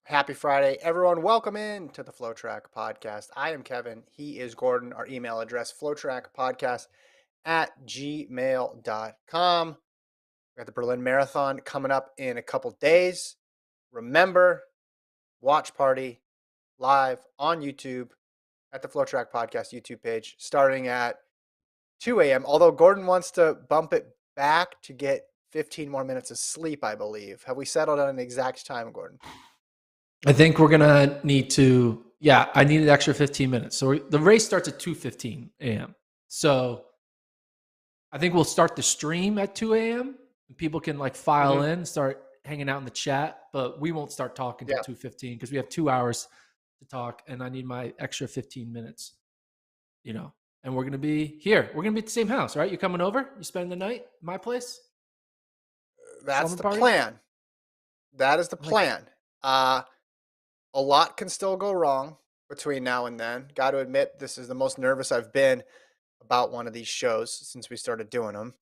Happy Friday, everyone. Welcome in to the FloTrack podcast. I am Kevin. He is Gordon. Our email address, flotrackpodcast@gmail.com. We got the Berlin Marathon coming up in a couple days. Remember, watch party live on YouTube at the FloTrack podcast YouTube page starting at 2 a.m. Although Gordon wants to bump it back to get 15 more minutes of sleep, I believe. Have we settled on an exact time, Gordon? I think we're gonna need to. Yeah, I need an extra 15 minutes. So the race starts at 2:15 a.m. So I think we'll start the stream at 2 a.m. People can file in, start hanging out in the chat, but we won't start talking till Yeah. 2:15 because we have 2 hours to talk, and I need my extra 15 minutes. And we're gonna be here. We're gonna be at the same house, right? You coming over? You spending the night at my place? That's Slumber the party? plan. That is the I like it. plan. A lot can still go wrong between now and then. Got to admit, this is the most nervous I've been about one of these shows since we started doing them.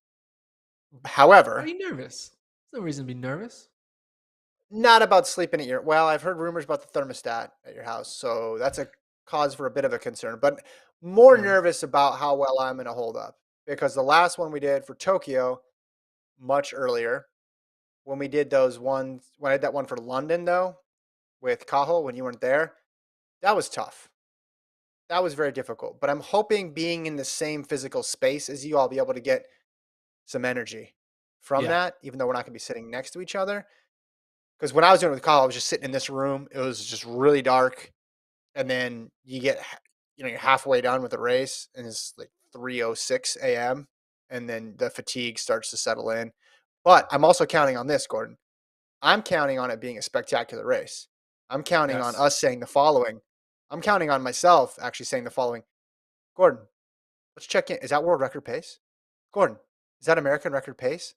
Why are However, you nervous? There's no reason to be nervous. not about sleeping at your. Well, I've heard rumors about the thermostat at your house, so that's a cause for a bit of a concern. But more Yeah. nervous about how well I'm going to hold up because the last one we did for Tokyo much earlier, when we did those ones, when I did that one for London though with Cahill when you weren't there, that was tough. That was very difficult, but I'm hoping being in the same physical space as you, I'll be able to get some energy from Yeah. that, even though we're not going to be sitting next to each other. Because when I was doing it with Kyle, I was just sitting in this room. It was just really dark, and then you get, you're halfway done with the race, and it's like 3:06 a.m., and then the fatigue starts to settle in. But I'm also counting on this, Gordon. I'm counting on it being a spectacular race. I'm counting on Yes. us saying the following. I'm counting on myself actually saying the following. Gordon, let's check in. Is that world record pace? Gordon, is that American record pace?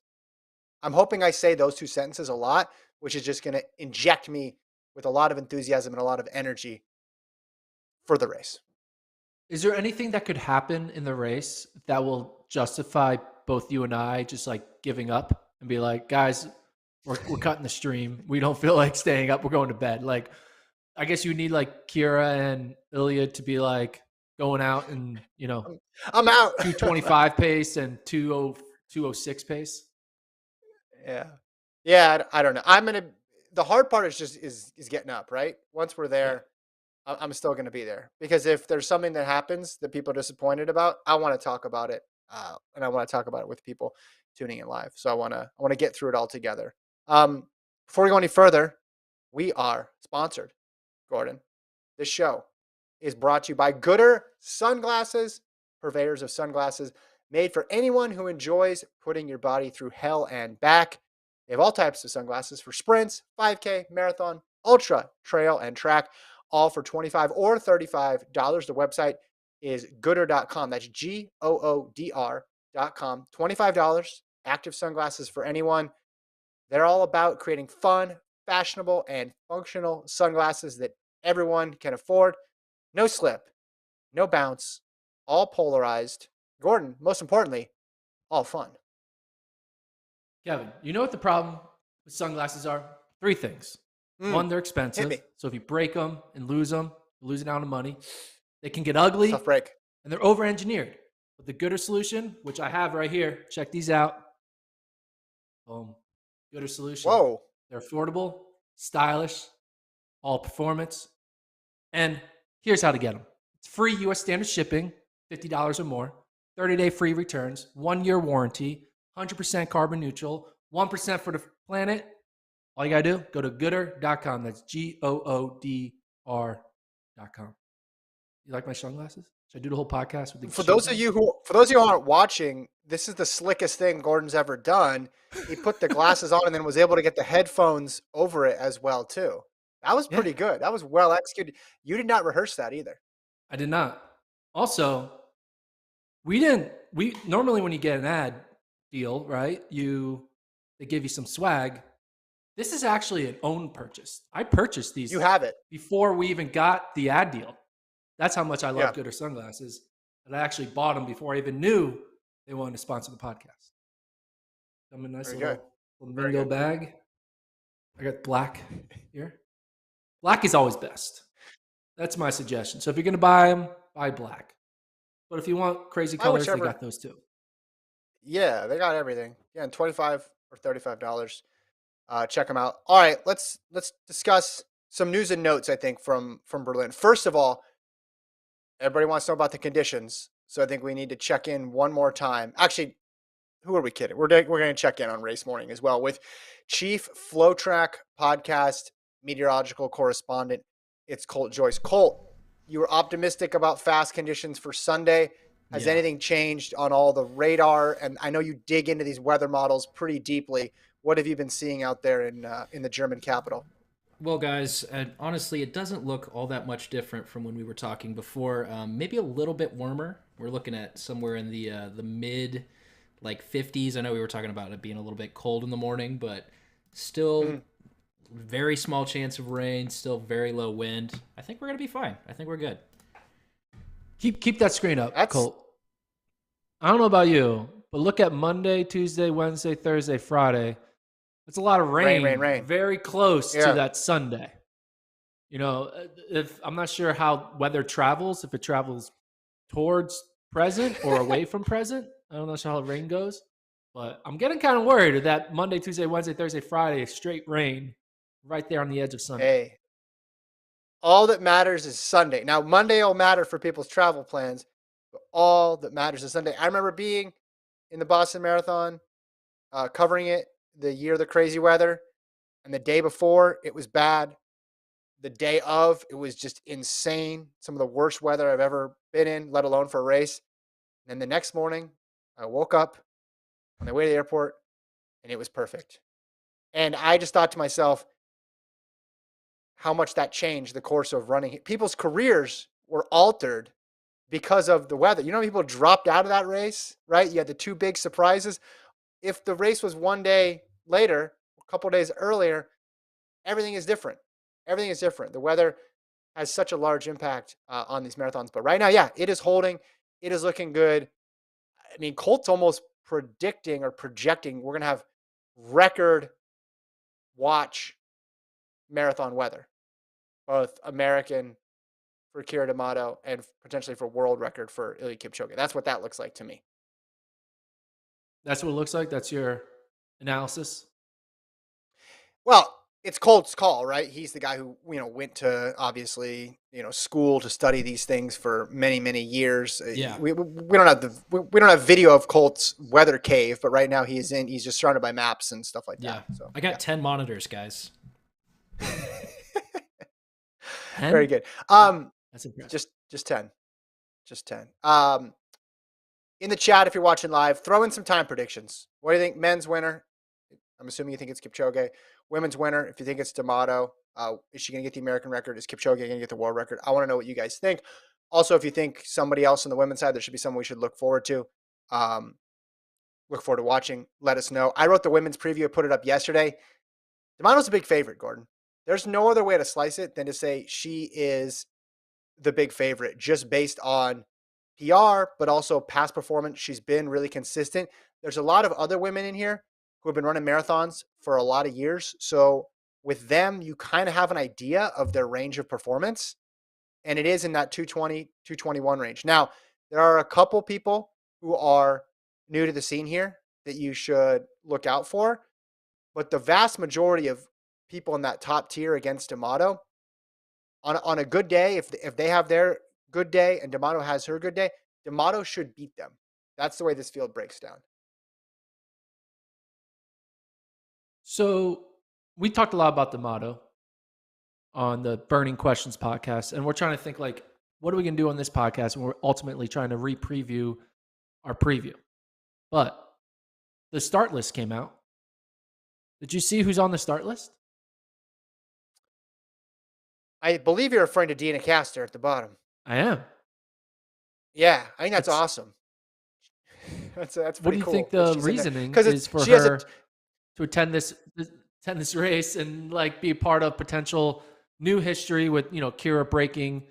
I'm hoping I say those two sentences a lot, which is just going to inject me with a lot of enthusiasm and a lot of energy for the race. Is there anything that could happen in the race that will justify both you and I just giving up and be like, guys, we're cutting the stream. We don't feel like staying up. We're going to bed. I guess you need Kira and Ilya to be going out and I'm out. 225 pace and 206 pace. Yeah. Yeah, I don't know. I'm going to the hard part is just is getting up, right? Once we're Yeah. there, I'm still going to be there because if there's something that happens that people are disappointed about, I want to talk about it, and I want to talk about it with people tuning in live. So I want to get through it all together. Um, Before we go any further, we are sponsored, Gordon. This show is brought to you by Goodr Sunglasses, purveyors of sunglasses made for anyone who enjoys putting your body through hell and back. They have all types of sunglasses for sprints, 5K, marathon, ultra, trail, and track, all for $25 or $35. The website is goodr.com. That's GOODR.com. $25, active sunglasses for anyone. They're all about creating fun, fashionable, and functional sunglasses that everyone can afford. No slip, no bounce, all polarized. Gordon, most importantly, all fun. Kevin, you know what the problem with sunglasses are? Three things. One, they're Hit expensive. me. So if you break them and lose them, you're losing out on money. They can get ugly Tough break. and they're over engineered. But the Goodr solution, which I have right here, check these out. Boom. Goodr solution. Whoa. They're affordable, stylish, all performance. And here's how to get them it's free US standard shipping, $50 or more, 30-day free returns, 1-year warranty, 100% carbon neutral, 1% for the planet. All you got to do, go to goodr.com. That's GOODR.com. You like my sunglasses? Should I do the whole podcast with the shades on? For those of you who aren't watching, this is the slickest thing Gordon's ever done. He put the glasses on and then was able to get the headphones over it as well too. That was Yeah, pretty good. That was well executed. You did not rehearse that either. I did not. Also, we normally when you get an ad deal, right? They give you some swag. This is actually an own purchase. I purchased these You have it. before we even got the ad deal. That's how much I love Yeah. Goodr sunglasses. And I actually bought them before I even knew they wanted to sponsor the podcast. I'm a nice Very little good. little Very Mingo good. bag. I got black here. Black is always best. That's my suggestion. So if you're going to buy them, buy black. But if you want crazy Buy colors, they whichever. got those too. Yeah, they got everything. Yeah, and 25 or $35. Check them out. All right, let's discuss some news and notes. I think from Berlin. First of all, everybody wants to know about the conditions, so I think we need to check in one more time. Actually, who are we kidding? We're going to check in on race morning as well with Chief FloTrack podcast meteorological correspondent. It's Colt Joyce. Colt, you were optimistic about fast conditions for Sunday. Has Yeah. anything changed on all the radar? And I know you dig into these weather models pretty deeply. What have you been seeing out there in the German capital? Well, guys, honestly, it doesn't look all that much different from when we were talking before. Maybe a little bit warmer. We're looking at somewhere in the mid, like 50s. I know we were talking about it being a little bit cold in the morning, but still very small chance of rain. Still very low wind. I think we're gonna be fine. I think we're good. Keep that screen up, That's Colt. I don't know about you, but look at Monday, Tuesday, Wednesday, Thursday, Friday. It's a lot of rain, rain, rain, rain. very close to Yeah. that Sunday. You know, if I'm not sure how weather travels, if it travels towards present or away from present. I don't know how rain goes, but I'm getting kind of worried that Monday, Tuesday, Wednesday, Thursday, Friday, straight rain right there on the edge of Sunday. Hey, all that matters is Sunday. Now, Monday will matter for people's travel plans, but all that matters is Sunday. I remember being in the Boston Marathon, covering it the year of the crazy weather, and the day before it was bad. The day of it was just insane. Some of the worst weather I've ever been in, let alone for a race. And then the next morning, I woke up on the way to the airport, and it was perfect. And I just thought to myself, how much that changed the course of running. People's careers were altered because of the weather. You know, people dropped out of that race, right? You had the two big surprises. If the race was one day later, a couple days earlier, everything is different. Everything is different. The weather has such a large impact on these marathons. But right now, yeah, it is holding. It is looking good. I mean, Colt's almost predicting or projecting we're going to have record watch marathon weather, both American for Kira D'Amato and potentially for world record for Ilya Kipchoge. That's what that looks like to me. That's what it looks like. That's your analysis. Well, it's Colt's call, right? He's the guy who went to obviously school to study these things for many many years. Yeah. We don't have we don't have video of Colt's weather cave, but right now he's just surrounded by maps and stuff like Yeah. that. So I got 10 monitors, guys. very good. That's impressive. Just 10. Just 10. In the chat, if you're watching live, throw in some time predictions. What do you think? Men's winner? I'm assuming you think it's Kipchoge. Women's winner, if you think it's D'Amato, is she going to get the American record? Is Kipchoge going to get the world record? I want to know what you guys think. Also, if you think somebody else on the women's side, there should be someone we should look forward to. Look forward to watching. Let us know. I wrote the women's preview, put it up yesterday. D'Amato's a big favorite, Gordon. There's no other way to slice it than to say she is the big favorite just based on PR, but also past performance. She's been really consistent. There's a lot of other women in here who have been running marathons for a lot of years. So with them, you kind of have an idea of their range of performance. And it is in that 220, 221 range. Now, there are a couple people who are new to the scene here that you should look out for. But the vast majority of people in that top tier against D'Amato, on a good day, if they have their good day and D'Amato has her good day, D'Amato should beat them. That's the way this field breaks down. So we talked a lot about D'Amato on the Burning Questions podcast, and we're trying to think like, what are we going to do on this podcast? And we're ultimately trying to re-preview our preview. But the start list came out. Did you see who's on the start list? I believe you're referring to Dina Castor at the bottom. I am. Yeah, I think that's awesome. That's pretty cool. What do you think the reasoning is for she has her to attend this race and like be a part of potential new history with Kira breaking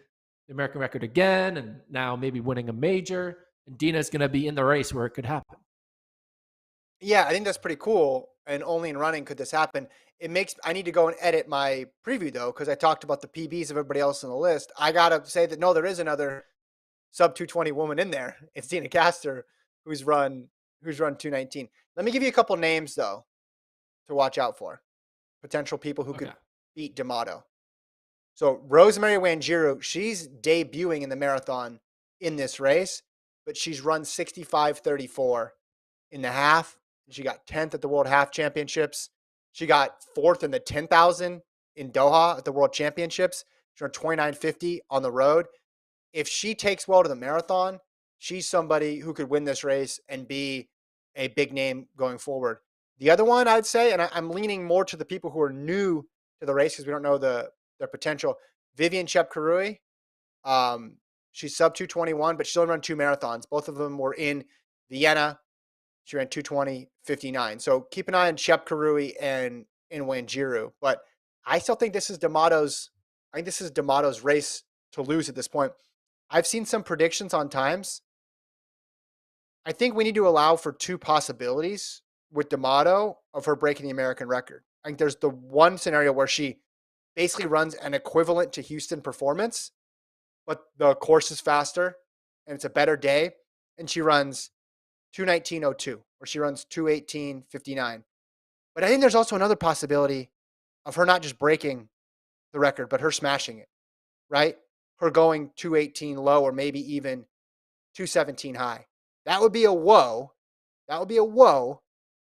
the American record again and now maybe winning a major, and Dina's going to be in the race where it could happen? Yeah, I think that's pretty cool. and only in running could this happen. It makes I need to go and edit my preview though because I talked about the PBs of everybody else on the list. I gotta say that no, there is another sub 220 woman in there. It's Dina Castor who's run 219. Let me give you a couple names though to watch out for. Potential people who Okay. could beat D'Amato. So Rosemary Wanjiru, she's debuting in the marathon in this race, but she's run 65:34 in the half. She got 10th at the World Half Championships. She got 4th in the 10,000 in Doha at the World Championships. She ran 29:50 on the road. If she takes well to the marathon, she's somebody who could win this race and be a big name going forward. The other one I'd say, and I'm leaning more to the people who are new to the race because we don't know their potential. Vivian Chepkarui, she's sub 221, but she's only run 2 marathons. Both of them were in Vienna. She ran 220:59. So keep an eye on Chepkarui and in Wanjiru. But I still think this is D'Amato's. I think this is D'Amato's race to lose at this point. I've seen some predictions on times. I think we need to allow for 2 possibilities with D'Amato of her breaking the American record. I think there's the one scenario where she basically runs an equivalent to Houston performance, but the course is faster and it's a better day, and she runs 219.02 or she runs 218.59. But I think there's also another possibility of her not just breaking the record, but her smashing it, right? Her going 218 low or maybe even 217 high. That would be a whoa. That would be a whoa.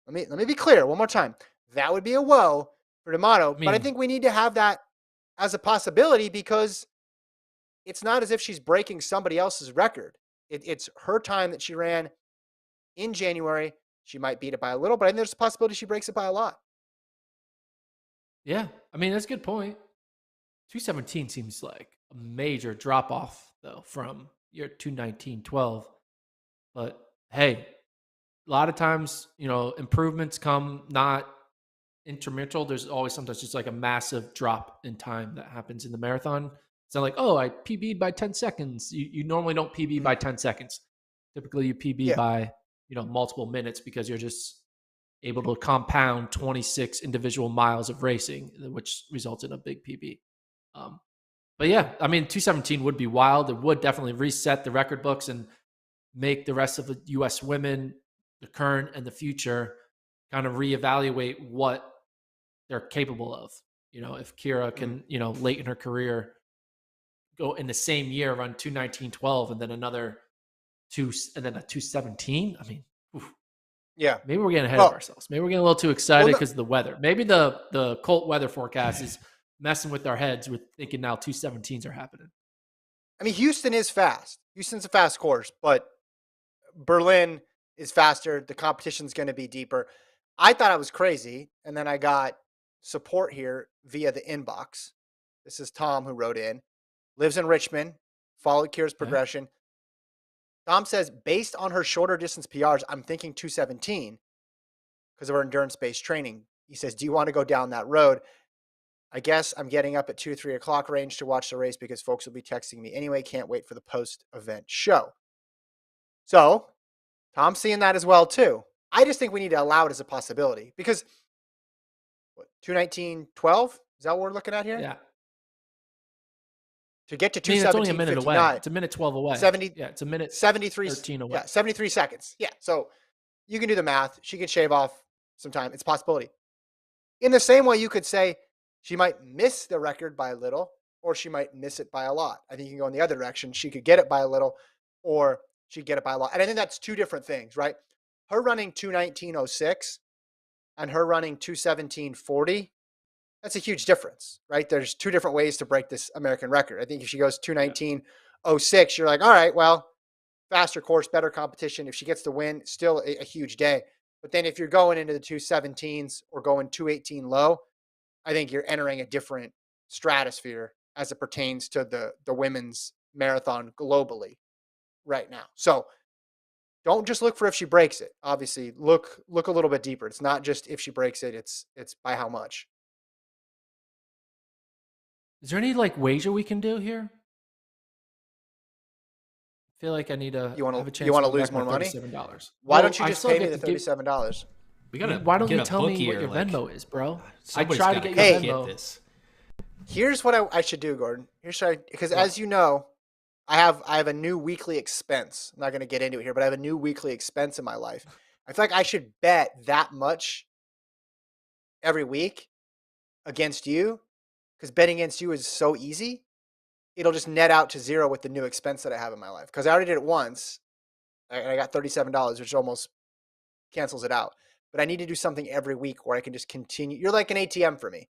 Let me be clear one more time. That would be a whoa for D'Amato. But I think we need to have that as a possibility because it's not as if she's breaking somebody else's record. It's her time that she ran in January. She might beat it by a little, but I think there's a possibility she breaks it by a lot. Yeah. I mean, that's a good point. 217 seems like a major drop off, though, from your 219.12. But hey, a lot of times, improvements come not intermittent. There's always sometimes just like a massive drop in time that happens in the marathon. It's not like, oh, I PB'd by 10 seconds. You normally don't PB by 10 seconds. Typically, you PB Yeah. by, multiple minutes because you're just able to compound 26 individual miles of racing, which results in a big PB. But yeah, I mean, 217 would be wild. It would definitely reset the record books and make the rest of the U.S. women, the current and the future, kind of reevaluate what they're capable of. If Kira can, late in her career, go in the same year, run 219.12 and then another two, and then a 217. I mean, oof, Yeah. maybe we're getting ahead of ourselves. Maybe we're getting a little too excited because of the weather. Maybe the cold weather forecast is messing with our heads with thinking now 217s are happening. I mean, Houston is fast. Houston's a fast course, but Berlin is faster. The competition's going to be deeper. I thought I was crazy, and then I got support here via the inbox. This is Tom who wrote in. Lives in Richmond. Followed Kira's progression. Tom says, based on her shorter distance PRs, I'm thinking 217 because of her endurance-based training. He says, do you want to go down that road? I guess I'm getting up at 2 or 3 o'clock range to watch the race because folks will be texting me anyway. Can't wait for the post-event show. So Tom's seeing that as well, too. I just think we need to allow it as a possibility because 219.12? Is that what we're looking at here? Yeah. To get to 217.59. It's only a minute away. It's a minute 12 away. 70, yeah, it's a minute 73, 13 away. Yeah, 73 seconds. Yeah, so you can do the math. She can shave off some time. It's a possibility. In the same way, you could say she might miss the record by a little, or she might miss it by a lot. I think you can go in the other direction. She could get it by a little, or she'd get it by a lot. And I think that's 2 different things, right? Her running 219.06 and her running 217.40, that's a huge difference, right? There's 2 different ways to break this American record. I think if she goes 219.06, you're like, all right, well, faster course, better competition. If she gets the win, still a huge day. But then if you're going into the 217s or going 218 low, I think you're entering a different stratosphere as it pertains to the women's marathon globally right now. So don't just look for if she breaks it. Obviously, look a little bit deeper. It's not just if she breaks it, it's by how much. Is there any wager we can do here? I feel like I need to have a chance you want to to lose back my more money? $37. Why don't you just pay me the $37? We gotta Why don't you get a tell me bookie what or your like Venmo is, bro? I somebody's try to got to get your come Hey, get Venmo. this. here's what I should do, Gordon. Because What? as you know, I have a new weekly expense. I'm not going to get into it here, but I have a new weekly expense in my life. I feel like I should bet that much every week against you because betting against you is so easy. It'll just net out to zero with the new expense that I have in my life because I already did it once and I got $37, which almost cancels it out. But I need to do something every week where I can just continue. You're like an ATM for me,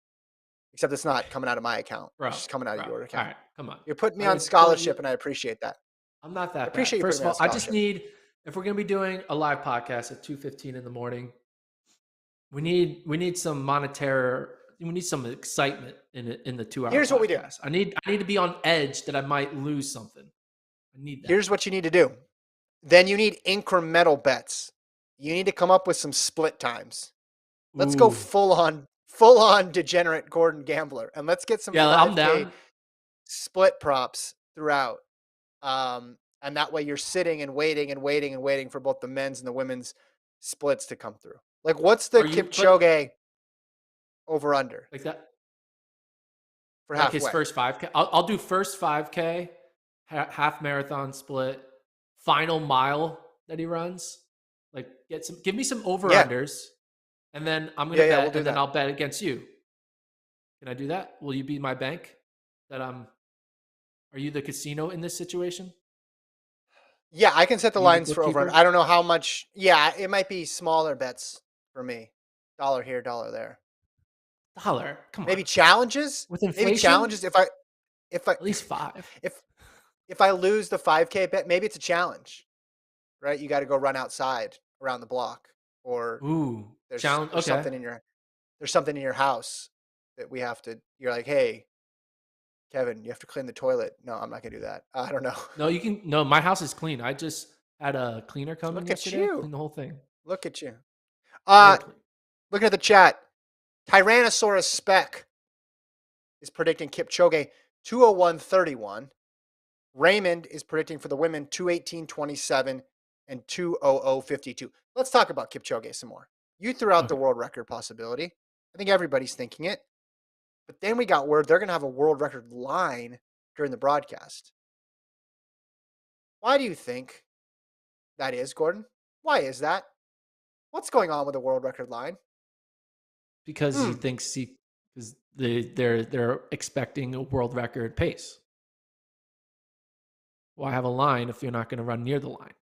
except it's not coming out of my account. Bro, It's just coming out of bro. your All account. right, come on. You're putting me I on mean, Gordon, scholarship, and I appreciate that. I'm not I that bad. appreciate you First putting of me on all, I just scholarship. need, if we're gonna be doing a live podcast at 2:15 in the morning, we need some monetary, we need some excitement in the 2 hour Here's what we do. podcast. I need to be on edge that I might lose something. I need that. Here's what you need to do. Then you need incremental bets. You need to come up with some split times. Let's go Ooh, full on degenerate Gordon Gambler, and let's get some yeah, I'm 5K down. split props throughout. And that way you're sitting and waiting and waiting and waiting for both the men's and the women's splits to come through. Like, what's the Are you but Kipchoge over under like that? for Like his halfway? first 5K. I'll do first 5K, half marathon split, final mile that he runs. Like give me some over Yeah, unders, and then I'm gonna yeah, we'll bet, do and then that. I'll bet against you. Can I do that? Will you be my bank? That I'm. Are you the casino in this situation? Yeah, I can set the Are you the lines for over under. bookkeeper? I don't know how much. Yeah, it might be smaller bets for me. Dollar here, dollar there. Dollar. Come on. Maybe challenges. With Maybe inflation, challenges. If I at least 5. if if I lose the 5K bet, maybe it's a challenge, right? You got to go run outside around the block, or Ooh, there's challenge. there's Okay. something in your there's something in your house that we have to. You're like, hey, Kevin, you have to clean the toilet. No, I'm not gonna do that. I don't know. No, you can. No, my house is clean. I just had a cleaner come in Look at yesterday, you. clean the whole thing. Look at you. Very clean. Looking at the chat, Tyrannosaurus Spec is predicting Kipchoge 201.31. Raymond is predicting for the women 218.27 and 200.52. Let's talk about Kipchoge some more. You threw out the Okay. world record possibility. I think everybody's thinking it. But then we got word they're going to have a world record line during the broadcast. Why do you think that is, Gordon? Why is that? What's going on with the world record line? Because he thinks because they're expecting a world record pace. Why have a line if you're not going to run near the line,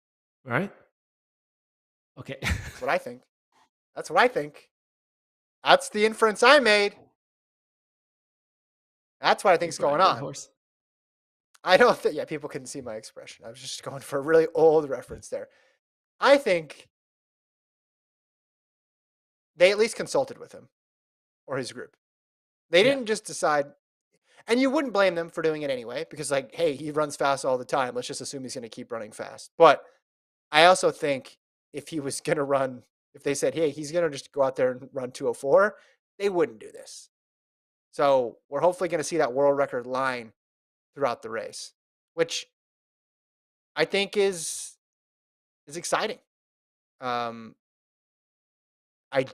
right? Okay. That's what I think. That's what I think. That's the inference I made. That's what I think Big is going Brian Dead on. Horse. I don't think, yeah, people can see my expression. I was just going for a really old reference there. I think they at least consulted with him or his group. They Yeah. didn't just decide, and you wouldn't blame them for doing it anyway, because, like, hey, he runs fast all the time. Let's just assume he's going to keep running fast. But I also think if he was going to run, if they said, hey, he's going to just go out there and run 204, they wouldn't do this. So we're hopefully going to see that world record line throughout the race, which I think is exciting. I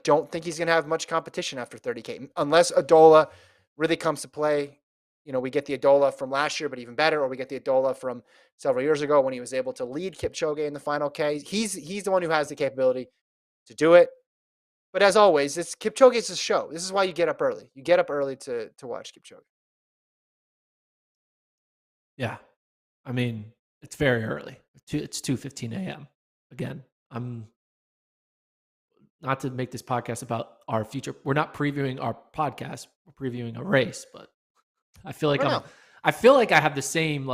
don't think he's going to have much competition after 30K, unless Adola really comes to play. You know, we get the Adola from last year, but even better, or we get the Adola from several years ago when he was able to lead Kipchoge in the final K. He's the one who has the capability to do it. But as always, it's Kipchoge's a show. This is why you get up early. You get up early to watch Kipchoge. Yeah. I mean, it's very early. It's 2:15 a.m. Again, I'm not to make this podcast about our future. We're not previewing our podcast. We're previewing a race, but I feel like I know. I feel like I have the same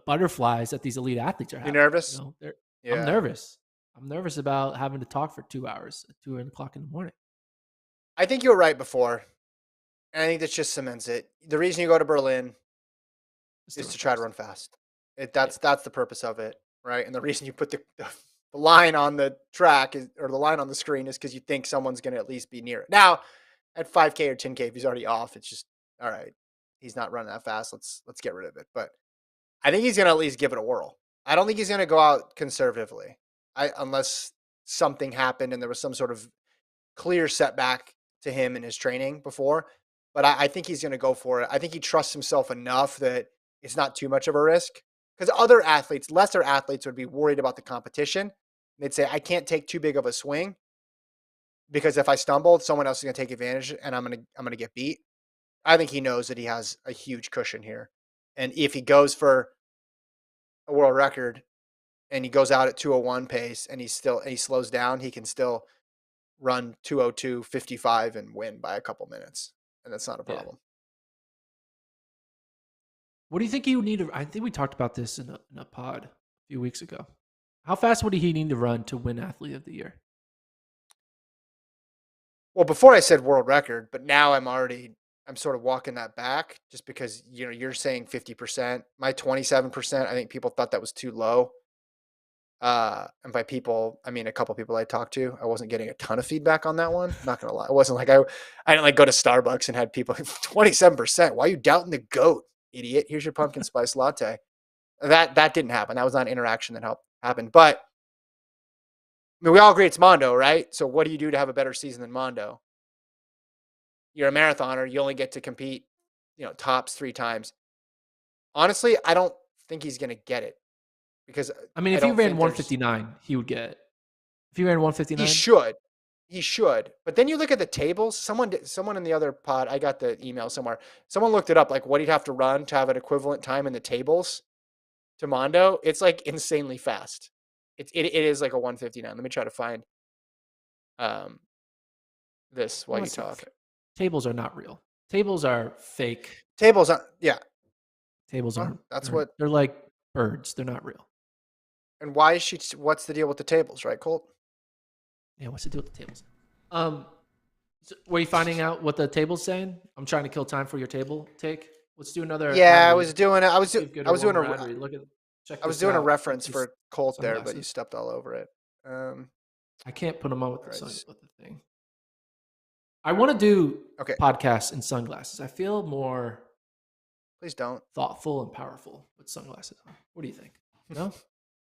butterflies that these elite athletes are You having. nervous? I'm Yeah. nervous. I'm nervous about having to talk for 2 hours at 2 o'clock in the morning. I think you were right before. And I think that just cements it. The reason you go to Berlin is to try to run fast. That's the purpose of it, right? And the reason you put the line on the track or the line on the screen is because you think someone's going to at least be near it. Now, at 5K or 10K, if he's already off, it's just all right. He's not running that fast. Let's get rid of it. But I think he's going to at least give it a whirl. I don't think he's going to go out conservatively. Unless something happened and there was some sort of clear setback to him in his training before. But I think he's going to go for it. I think he trusts himself enough that it's not too much of a risk. Because other athletes, lesser athletes, would be worried about the competition. They'd say, I can't take too big of a swing because if I stumble, someone else is going to take advantage and I'm gonna get beat. I think he knows that he has a huge cushion here. And if he goes for a world record and he goes out at 201 pace and he slows down, he can still run 202.55 and win by a couple minutes. And that's not a Yeah. problem. What do you think he would need to? I think we talked about this in a pod a few weeks ago. How fast would he need to run to win Athlete of the Year? Well, before I said world record, but now I'm sort of walking that back just because you're saying 50%. My 27%, I think people thought that was too low. And by people, I mean a couple people I talked to. I wasn't getting a ton of feedback on that one. Not gonna lie, it wasn't like I didn't like go to Starbucks and had people 27%. Why are you doubting the goat, idiot? Here's your pumpkin spice latte. That didn't happen. That was not an interaction that happened. But I mean, we all agree it's Mondo, right? So what do you do to have a better season than Mondo? You're a marathoner. You only get to compete, tops 3 times. Honestly, I don't think he's gonna get it because I mean, I if he don't ran think there's. 159, he would get it. If he ran He 159, should. He should. But then you look at the tables. Someone in the other pod, I got the email somewhere. Someone looked it up, like what he'd have to run to have an equivalent time in the tables to Mondo. It's like insanely fast. It is like a 159. Let me try to find um this while you that's not talk. fair. Tables are not real. Tables are fake. Tables, yeah. Tables Well, aren't. that's They're, what. they're like birds. They're not real. And why is she? What's the deal with the tables, right, Colt? Yeah, what's the deal with the tables? So were you finding out what the table's saying? I'm trying to kill time for your table take. Let's do another Yeah, ad I read. was doing it. I was Let's give I Goodr was one doing more a ad read. Check I was this doing a out with reference these for Colt there, but you sunglasses. stepped all over it. I can't put them on with All the right. sun with the thing. I want to do Okay. podcasts in sunglasses. I feel more Please don't. thoughtful and powerful with sunglasses on. What do you think? No,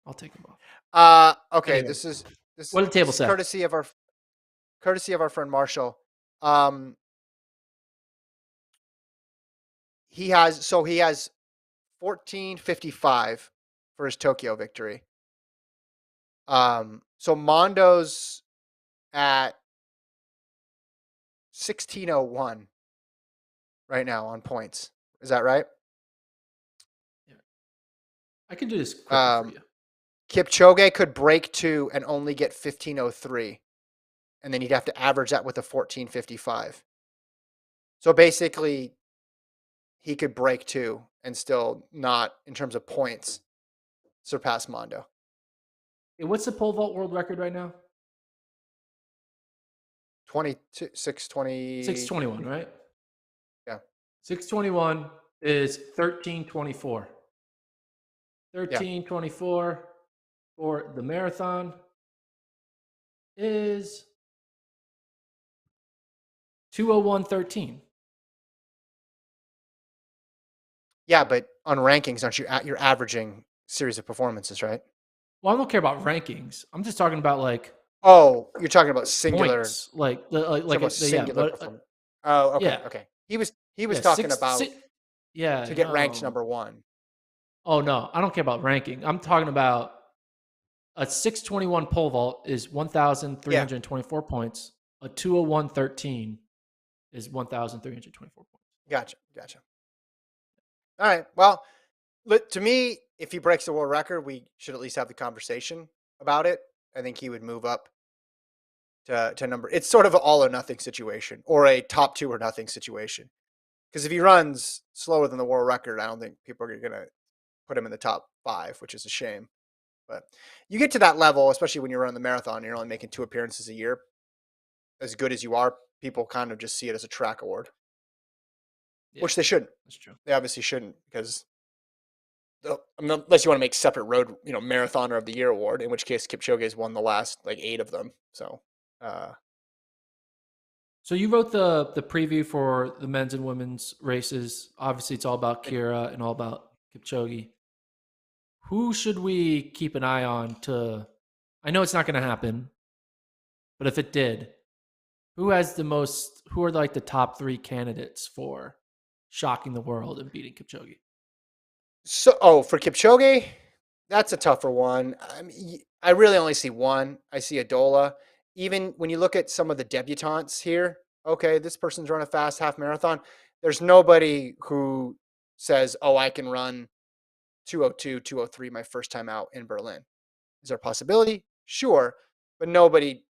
I'll take them off. Okay. Anyway, This what did the table is say? courtesy of our friend Marshall. He has 1455 for his Tokyo victory. So Mondo's at 1601 right now on points. Is that right? Yeah. I can do this quickly for you. Kipchoge could break 2 and only get 1503. And then you'd have to average that with a 1455. So basically, he could break 2 and still not, in terms of points, surpass Mondo. Hey, what's the pole vault world record right now? 620. 621, right? Yeah. 621 is 1324. Yeah. 1324 for the marathon is 201.13. Yeah, but on rankings, aren't you're averaging series of performances, right? Well, I don't care about rankings. I'm just talking about like Oh, you're talking about singular, points, like the singular performance. Oh, okay, yeah, okay. He was yeah, talking about yeah, to get ranked no. number 1. Oh no, I don't care about ranking. I'm talking about a 621 pole vault is Yeah, 1,324 points. A 201.13 is 1,324 points. gotcha. All right. Well, to me, if he breaks the world record, we should at least have the conversation about it. I think he would move up to number. It's sort of an all or nothing situation, or a top 2 or nothing situation. Because if he runs slower than the world record, I don't think people are going to put him in the top 5, which is a shame. But you get to that level, especially when you're running the marathon, and you're only making 2 appearances a year. As good as you are, people kind of just see it as a track award, Yeah, which they shouldn't. that's true. They obviously shouldn't, because unless you want to make separate road, marathoner of the year award, in which case Kipchoge's won the last 8 of them. So, So you wrote the preview for the men's and women's races. Obviously, it's all about Kira and all about Kipchoge. Who should we keep an eye on to? I know it's not going to happen, but if it did, who are like the top 3 candidates for shocking the world and beating Kipchoge? So, for Kipchoge, that's a tougher one. I mean, I really only see one. I see Adola. Even when you look at some of the debutantes here, okay, this person's run a fast half marathon. There's nobody who says, "Oh, I can run 202, 203 my first time out in Berlin." Is there a possibility? Sure, but nobody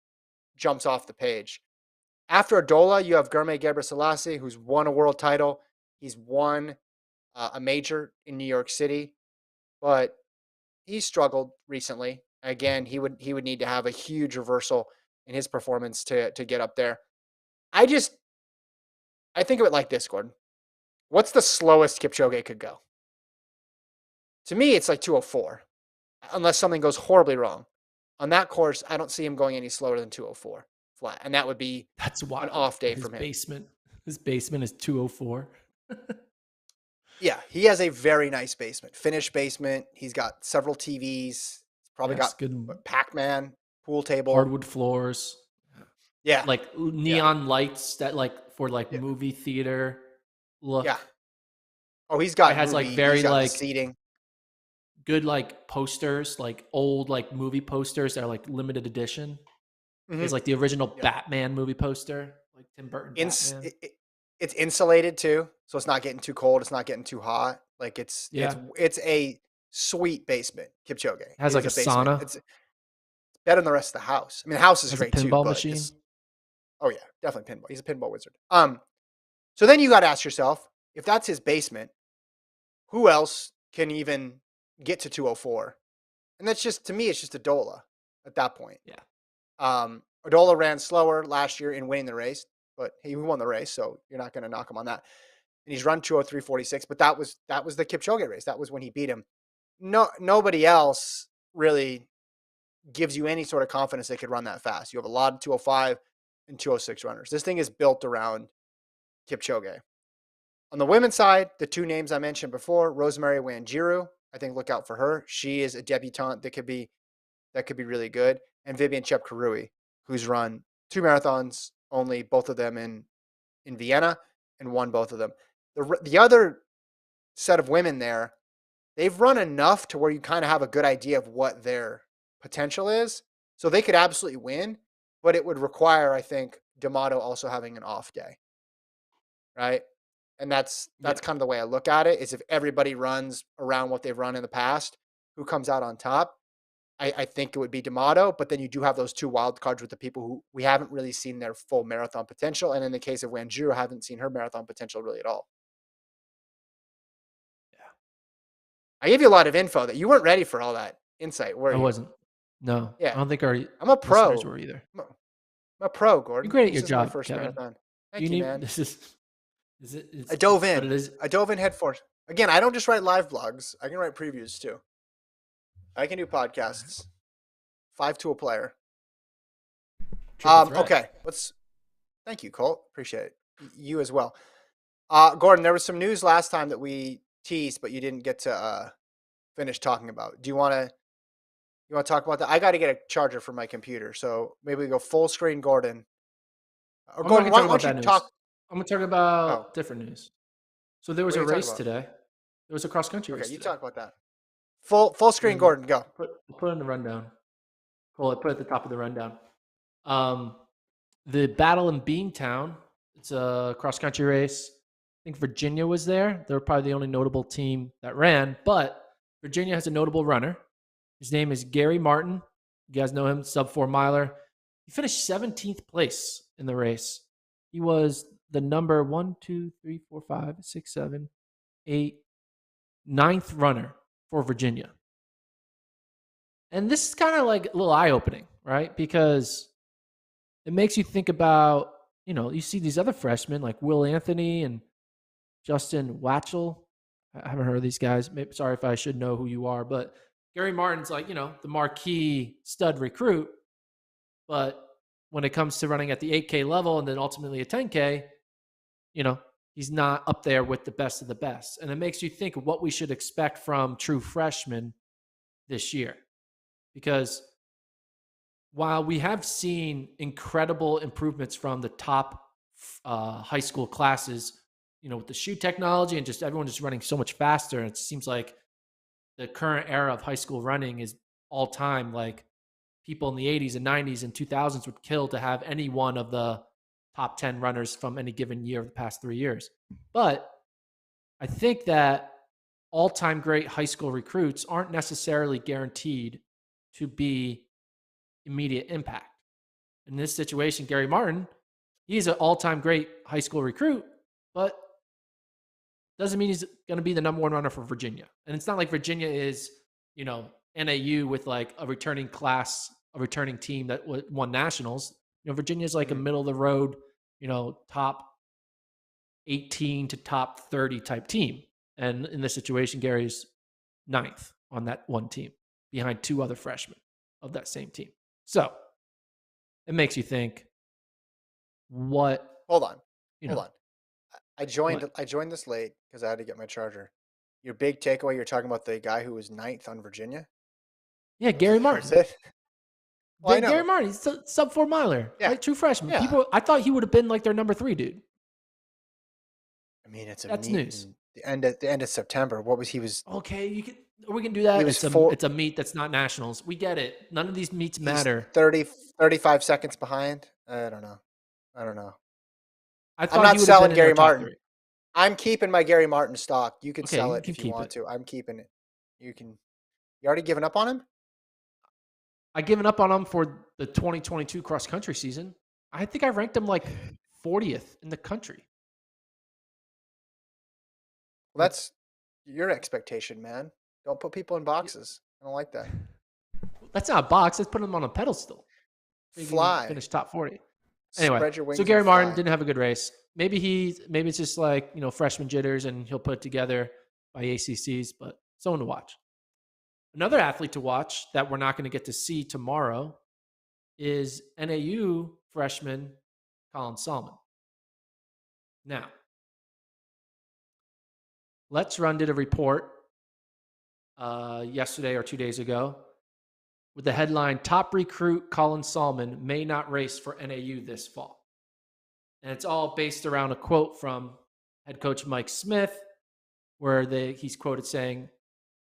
jumps off the page. After Adola, you have Germe Gebrselassie, who's won a world title. He's won a major in New York City, but he's struggled recently. Again, he would need to have a huge reversal in his performance to get up there. I just I think of it like this, Gordon. What's the slowest Kipchoge could go? To me, it's like 204, unless something goes horribly wrong. On that course, I don't see him going any slower than 204 flat, and that would be That's an wild. off day His from him. basement is 204. Yeah, he has a very nice basement, finished basement. He's got several TVs. He's probably Yes, got good Pac-Man, pool table. hardwood floors, Yeah, like yeah, neon lights that like for like yeah, movie theater yeah. look. Oh, he's It got has like movie. He's very got the like seating. good like posters, like old like movie posters that are like limited edition. Hmm. It's like the original Yeah, Batman movie poster, like Tim Burton Ins- Batman. it, it, it's insulated too, so it's not getting too cold. It's not getting too hot. Like Yeah, it's a sweet basement. Kipchoge. it It has is like a a basement. sauna, It's better than the rest of the house. I mean, the house is has a great too, pinball but machine. this. Oh yeah, definitely pinball. He's a pinball wizard. So then you got to ask yourself, if that's his basement, who else can even get to 204? And that's just, to me, it's just Adola at that point. Yeah, Adola ran slower last year in winning the race, but he won the race, so you're not going to knock him on that. And he's run 203.46, but that was the Kipchoge race. That was when he beat him. Nobody else really gives you any sort of confidence they could run that fast. You have a lot of 205 and 206 runners. This thing is built around Kipchoge. On the women's side, the 2 names I mentioned before, Rosemary Wanjiru, I think look out for her. She is a debutante that could be really good, and Vivian Chepkarui, who's run 2 marathons only, both of them in Vienna, and won both of them. The other set of women there, they've run enough to where you kind of have a good idea of what their potential is. So they could absolutely win, but it would require, I think, D'Amato also having an off day, right? And that's yeah, kind of the way I look at it. Is if everybody runs around what they've run in the past, who comes out on top? I think it would be D'Amato, but then you do have those 2 wild cards with the people who we haven't really seen their full marathon potential, and in the case of Wanjiru, haven't seen her marathon potential really at all. yeah. I gave you a lot of info that you weren't ready for all that insight, were I you? wasn't. No, I Yeah, don't think our I'm a listeners pro. were either. I'm a pro, You're Gordon. great at This your is my job, first Kevin. marathon. You Thank you, need man. this is it? I It's dove but in. it is. I dove in head first. Again, I don't just write live blogs. I can write previews too. I can do podcasts. 5 tool player. Triple threat. Okay. Thank you, Colt. Appreciate it. You as well. Gordon, there was some news last time that we teased, but you didn't get to finish talking about. Do you want to talk about that? I got to get a charger for my computer, so maybe we go full screen, Gordon. Or I'm not Gordon, gonna why talk don't about you that news. talk? I'm gonna talk Oh, about different news. So there was what are a you talking race about? today. There was a cross country Okay, race you today. talk about that. Full screen, And Gordon. Go. put in the rundown. Cool. I put at the top of the rundown. Um, the battle in Beantown. It's a cross country race. I think Virginia was there. They're probably the only notable team that ran, but Virginia has a notable runner. His name is Gary Martin. You guys know him, sub 4 miler. He finished 17th place in the race. He was the number 1, 2, 3, 4, 5, 6, 7, 8, ninth runner for Virginia. And this is kind of like a little eye opening, right? Because it makes you think about, you see these other freshmen like Will Anthony and Justin Watchell. I haven't heard of these guys. Sorry if I should know who you are, but Gary Martin's like, the marquee stud recruit. But when it comes to running at the 8K level and then ultimately a 10K, he's not up there with the best of the best. And it makes you think of what we should expect from true freshmen this year. Because while we have seen incredible improvements from the top high school classes, with the shoe technology and just everyone just running so much faster, and it seems like the current era of high school running is all time. Like people in the 80s and 90s and 2000s would kill to have any one of the top 10 runners from any given year of the past 3 years. But I think that all-time great high school recruits aren't necessarily guaranteed to be immediate impact. In this situation, Gary Martin, he's an all-time great high school recruit, but doesn't mean he's going to be the number one runner for Virginia. And it's not like Virginia is, NAU with like a returning team that won nationals. Virginia is like a middle of the road, top 18 to top 30 type team. And in this situation, Gary's ninth on that one team behind two other freshmen of that same team. So it makes you think Hold on. Hold on. I joined What? I joined this late because I had to get my charger. Your big takeaway, you're talking about the guy who was ninth on Virginia? Yeah, Gary Martin. That's it? Well, I Gary know. Martin, he's a sub 4 miler, Yeah. true freshman. Yeah. I thought he would have been like their number 3 dude. I mean, it's a That's meet news. in the end of September. What was he was Okay, we can do that. He was It's a meet that's not nationals. We get it. None of these meets he's matter. 35 seconds behind? I don't know. I I'm thought not he would have selling been in their Gary top Martin. 3. I'm keeping my Gary Martin stock. You can Okay, sell you it can if you keep want it. to. I'm keeping it. You already given up on him? I given up on him for the 2022 cross country season. I think I ranked him like 40th in the country. Well, that's your expectation, man. Don't put people in boxes. I don't like that. That's not a box. Let's put him on a pedestal. Fly. Finish top 40. Anyway, Spread your wings so Gary and Martin fly. didn't have a good race. Maybe it's just like, freshman jitters and he'll put it together by ACCs, but someone to watch. Another athlete to watch that we're not going to get to see tomorrow is NAU freshman Colin Salmon. Now, Let's Run did a report yesterday or 2 days ago with the headline, Top Recruit Colin Salmon May Not Race for NAU This Fall. And it's all based around a quote from head coach Mike Smith, where he's quoted saying,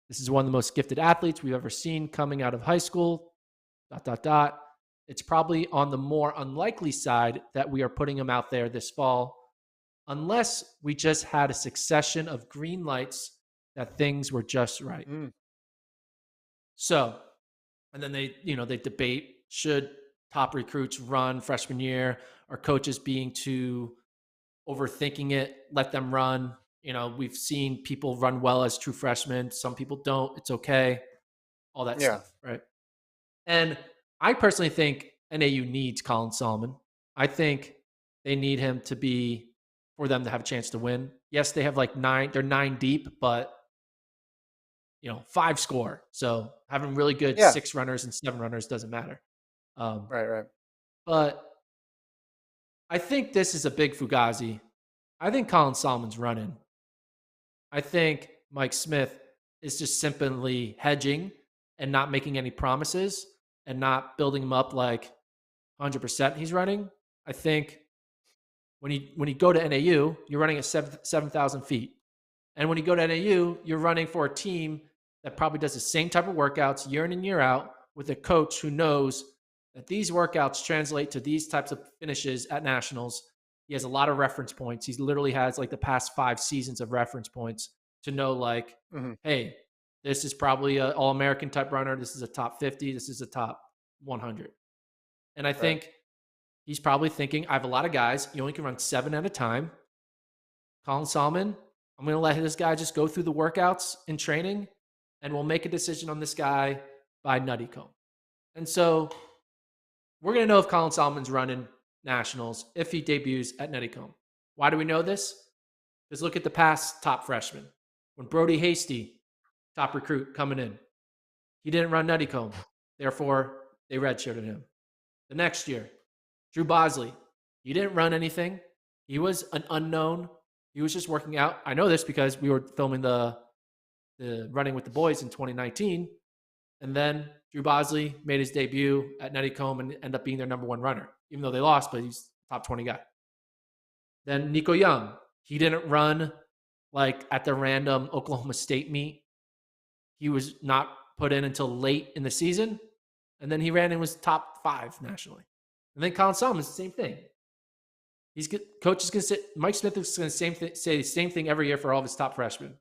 "This is one of the most gifted athletes we've ever seen coming out of high school, ... It's probably on the more unlikely side that we are putting him out there this fall, unless we just had a succession of green lights that things were just right." So, and then they debate, should top recruits run freshman year, or coaches being too overthinking it, let them run. We've seen people run well as true freshmen. Some people don't. It's okay. All that stuff, right? And I personally think NAU needs Colin Salmon. I think they need him for them to have a chance to win. Yes, they have like 9, they're 9 deep, but 5 score. So having really good 6 runners and 7 runners doesn't matter. Right. But I think this is a big fugazi. I think Colin Salmon's running. I think Mike Smith is just simply hedging and not making any promises and not building him up like 100% he's running. I think when you go to NAU, you're running at 7,000 feet. And when you go to NAU, you're running for a team that probably does the same type of workouts year in and year out with a coach who knows that these workouts translate to these types of finishes at nationals. He has a lot of reference points. He literally has like the past 5 seasons of reference points to know like, hey, this is probably an All-American type runner. This is a top 50. This is a top 100. And I think he's probably thinking, I have a lot of guys. You only can run 7 at a time. Colin Salmon, I'm going to let this guy just go through the workouts in training, and we'll make a decision on this guy by Nuttycombe. And so we're going to know if Colin Salmon's running nationals if he debuts at Nuttycombe. Why do we know this? Because look at the past top freshmen. When Brody Hasty, top recruit coming in, he didn't run Nuttycombe. Therefore, they redshirted him. The next year, Drew Bosley, he didn't run anything. He was an unknown. He was just working out. I know this because we were filming the Running with the Boys in 2019. And then Drew Bosley made his debut at Nuttycombe and ended up being their number one runner, even though they lost, but he's top 20 guy. Then Nico Young, he didn't run like at the random Oklahoma State meet. He was not put in until late in the season, and then he ran and was top 5 nationally. And then Colin Solomon is the same thing. Coach is going to say, Mike Smith is going to say the same thing every year for all of his top freshmen.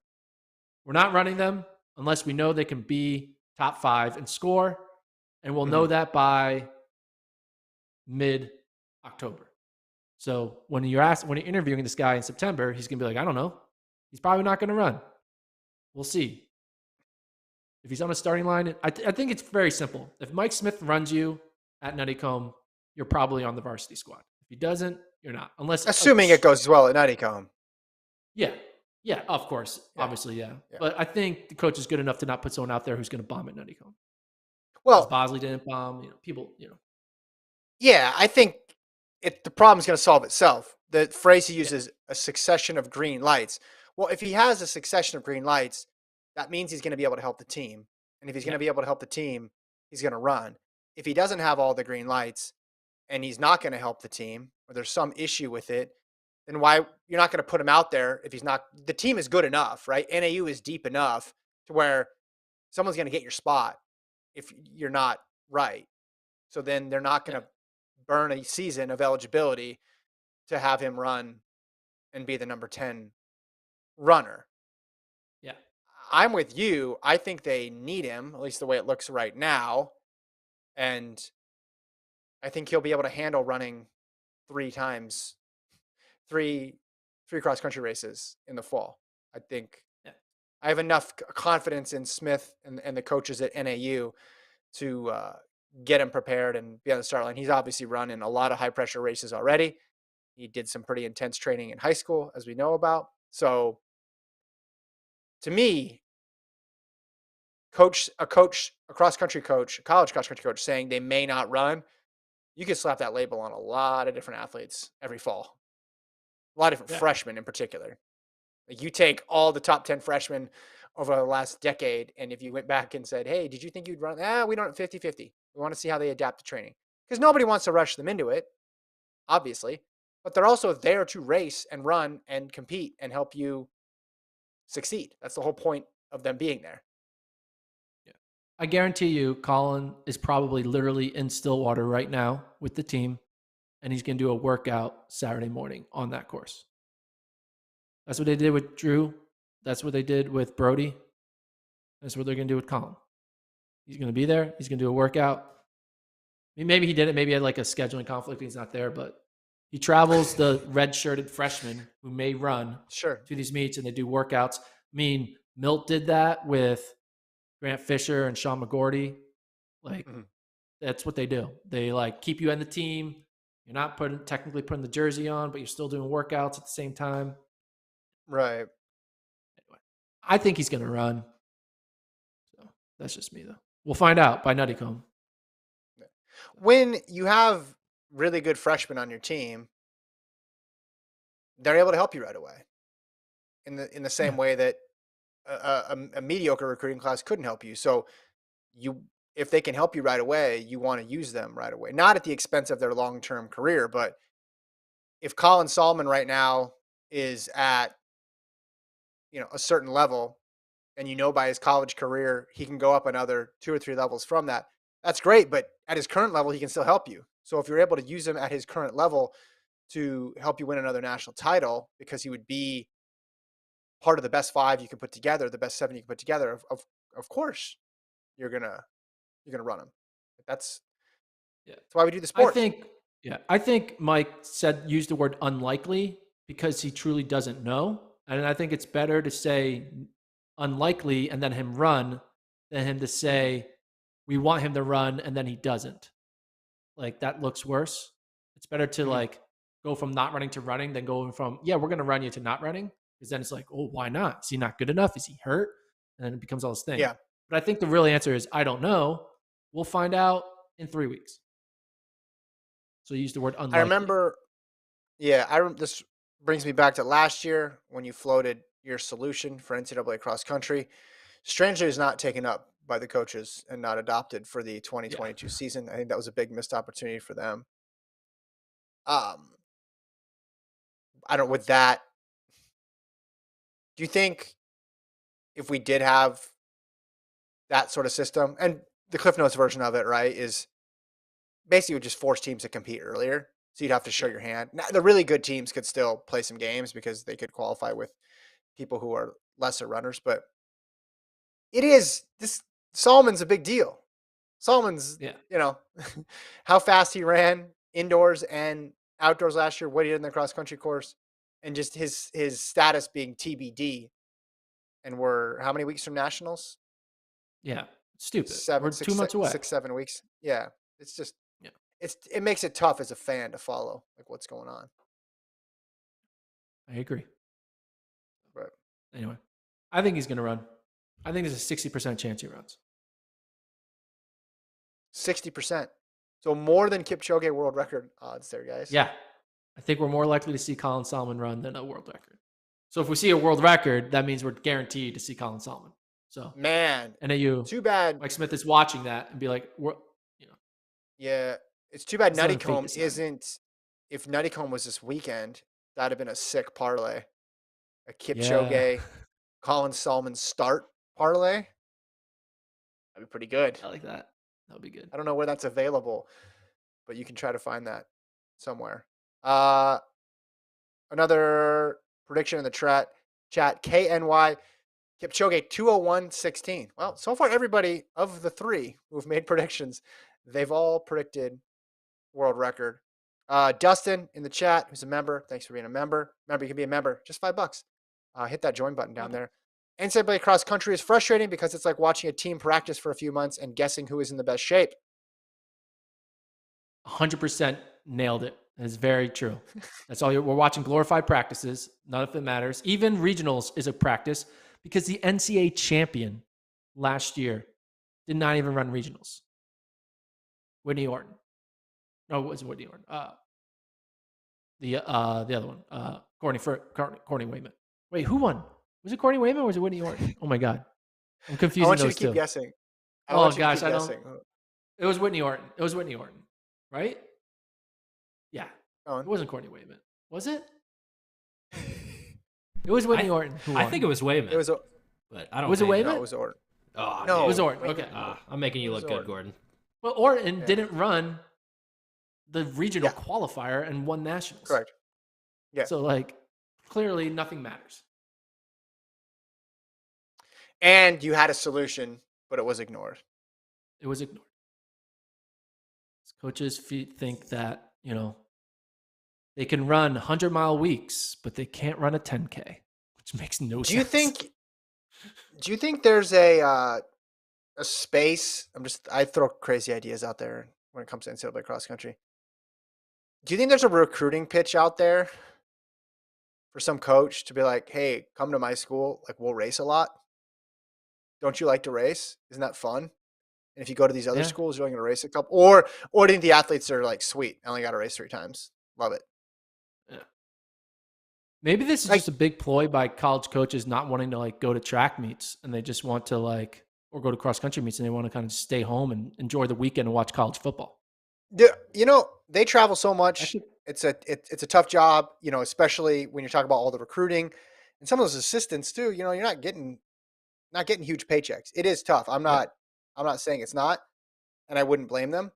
We're not running them unless we know they can be top 5 and score, and we'll know that by mid-October. So when you're interviewing this guy in September, he's going to be like, I don't know. He's probably not going to run. We'll see. If he's on a starting line, I think it's very simple. If Mike Smith runs you at Nuttycombe, you're probably on the varsity squad. If he doesn't, you're not. Assuming it goes well at Nuttycombe. Yeah. Yeah, of course. Yeah. Obviously, yeah. But I think the coach is good enough to not put someone out there who's going to bomb at Nuttycombe. Well, Bosley didn't bomb, people. Yeah, I think the problem's going to solve itself. The phrase he uses, a succession of green lights. Well, if he has a succession of green lights, that means he's going to be able to help the team. And if he's going to be able to help the team, he's going to run. If he doesn't have all the green lights and he's not going to help the team, or there's some issue with it, then why you're not going to put him out there if he's not. The team is good enough, right? NAU is deep enough to where someone's going to get your spot if you're not right. So then they're not going to burn a season of eligibility to have him run and be the number 10 runner. Yeah. I'm with you. I think they need him, at least the way it looks right now. And I think he'll be able to handle running 3 cross-country races in the fall. I think I have enough confidence in Smith and the coaches at NAU to get him prepared and be on the start line. He's obviously run in a lot of high-pressure races already. He did some pretty intense training in high school, as we know about. So, to me, a cross-country coach, a college cross-country coach saying they may not run, you can slap that label on a lot of different athletes every fall. A lot of different freshmen in particular. Like you take all the top 10 freshmen over the last decade, and if you went back and said, hey, did you think you'd run? We don't 50-50. We want to see how they adapt to training. Because nobody wants to rush them into it, obviously. But they're also there to race and run and compete and help you succeed. That's the whole point of them being there. Yeah. I guarantee you Colin is probably literally in Stillwater right now with the team, and he's going to do a workout Saturday morning on that course. That's what they did with Drew. That's what they did with Brody. That's what they're going to do with Colin. He's going to be there. He's going to do a workout. I mean, maybe he did it. Maybe he had like a scheduling conflict. He's not there, but he travels the red-shirted freshmen who may run to these meets, and they do workouts. I mean, Milt did that with Grant Fisher and Sean McGordy. Like, that's what they do. They like keep you in the team. You're not technically putting the jersey on, but you're still doing workouts at the same time. Right. Anyway, I think he's going to run. So that's just me, though. We'll find out by Nuttycombe. When you have really good freshmen on your team, they're able to help you right away. In the same way that a mediocre recruiting class couldn't help you. So if they can help you right away, you want to use them right away. Not at the expense of their long-term career, but if Colin Solomon right now is at a certain level, and by his college career he can go up another 2 or 3 levels from that, that's great. But at his current level, he can still help you. So if you're able to use him at his current level to help you win another national title, because he would be part of the best 5 you could put together, the best 7 you could put together, of course you're gonna run him. That's why we do the sport. I think Mike used the word unlikely because he truly doesn't know. And I think it's better to say unlikely and then him run than him to say we want him to run and then he doesn't. Like, that looks worse. It's better to go from not running to running than going from, we're going to run you to not running. Because then it's like, oh, why not? Is he not good enough? Is he hurt? And then it becomes all this thing. Yeah. But I think the real answer is, I don't know. We'll find out in 3 weeks. So you use the word unlikely. I remember, this brings me back to last year when you floated your solution for NCAA cross country. Strangely, is not taken up by the coaches and not adopted for the 2022 season. I think that was a big missed opportunity for them. Um, I don't with that. Do you think if we did have that sort of system and the Cliff Notes version of it, right, is basically would just force teams to compete earlier. So you'd have to show Yeah. your hand. Now, the really good teams could still play some games because they could qualify with people who are lesser runners, but it is this Solomon's a big deal. Solomon's, Yeah. how fast he ran indoors and outdoors last year, what he did in the cross country course, and just his status being TBD. And we're how many weeks from nationals? Yeah. Stupid. We're Seven, 2 months away. 7 weeks. Yeah, it's just Yeah. it makes it tough as a fan to follow like what's going on. I agree. But Anyway, I think he's going to run. I think there's a 60% chance he runs. 60%, so more than Kipchoge world record odds there, guys. Yeah. I think we're more likely to see Colin Solomon run than a world record. So if we see a world record, that means we're guaranteed to see Colin Solomon. So Man, NAU, too bad. Mike Smith is watching that and be like, Yeah, it's too bad He's done fake Nuttycombe design. isn't. If Nuttycombe was this weekend, that'd have been a sick parlay. A Kipchoge, yeah, Colin Solomon start parlay. That'd be pretty good. I like that. That would be good. I don't know where that's available, but you can try to find that somewhere. Another prediction in the chat. KNY Kipchoge 201.16. Well, so far everybody of the three who've made predictions, they've all predicted world record. Dustin in the chat, who's a member, thanks for being a member. Remember, you can be a member, just $5. Hit that join button down there. NCAA cross country is frustrating because it's like watching a team practice for a few months and guessing who is in the best shape. 100% nailed it. It's very true. That's all. We're watching glorified practices. None of it matters. Even regionals is a practice because the NCAA champion last year did not even run regionals. Whitney Orton. No, it wasn't Whitney Orton. The other one. Courtney Wayman. Wait, who won? Was it Courtney Wayman or was it Whitney Orton? Oh my God. I'm I confusing want you those to keep two. guessing. Oh gosh, I don't. It was Whitney Orton. It was Whitney Orton, right? Yeah. It wasn't Courtney Wayman. Was it? It was Whitney Orton. I think it was Wayman. It was, but I don't. Was it Wayman? No, it was Orton. Oh no, it was Orton. Okay, I'm making you look good, Gordon. Well, Orton didn't run the regional qualifier and won nationals. Correct. Yeah. So like, clearly nothing matters. And you had a solution, but it was ignored. It was ignored. Coaches think that, they can run 100-mile weeks, but they can't run a 10K, which makes no sense. Do you think there's a space? I throw crazy ideas out there when it comes to NCAA cross country. Do you think there's a recruiting pitch out there for some coach to be like, hey, come to my school, like we'll race a lot? Don't you like to race? Isn't that fun? And if you go to these other schools, you're only going to race a couple. Or do you think the athletes are like, sweet, I only got to race 3 times. Love it. Yeah. Maybe this is just a big ploy by college coaches not wanting to go to track meets, and they just want to or go to cross country meets, and they want to kind of stay home and enjoy the weekend and watch college football. They travel so much. It's a tough job, especially when you're talking about all the recruiting and some of those assistants too. You're not getting huge paychecks. It is tough. I'm not saying it's not, and I wouldn't blame them.